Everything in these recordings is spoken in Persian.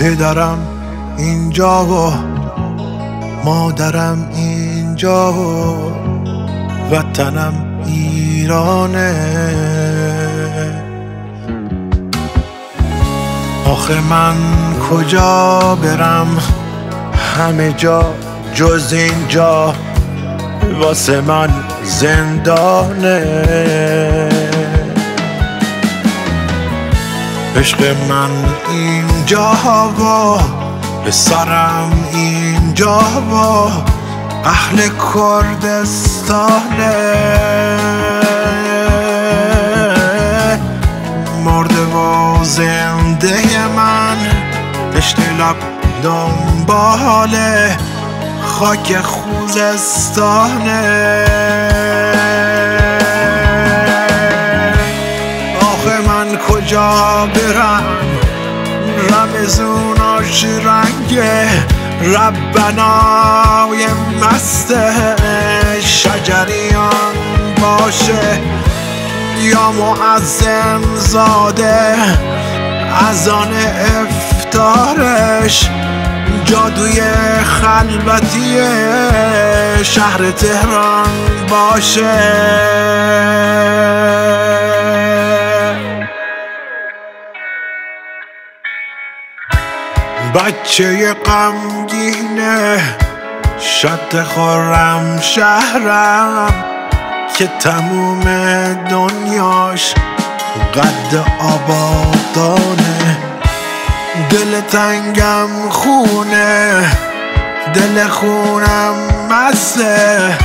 پدرم اینجا و مادرم اینجا و وطنم ایرانه. آخه من کجا برم، همه جا جز اینجا واسه من زندانه. عشق من اینجا و پسرم اینجا و اهل کردستانه. مرده و زنده من دشت لب دنبال خاک خوزستانه. آخه من کجا برم، رمزوناش رنگه ربنای مست شجریان باشه یا معظم زاده اذان افطارش جادوی خلوتی شهر تهران باشه. بچه غمگینه شط خرم شهرم که تموم دنیاش قد آبادانه. دل تنگم خونه، دل خونم مسته،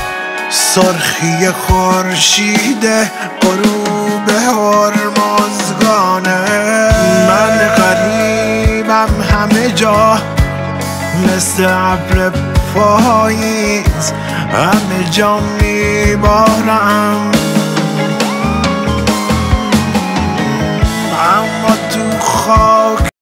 سرخی خورشید غروب هرمزگانه. من غریبم همه جا مثل ابر پاییز، همه جا میبارم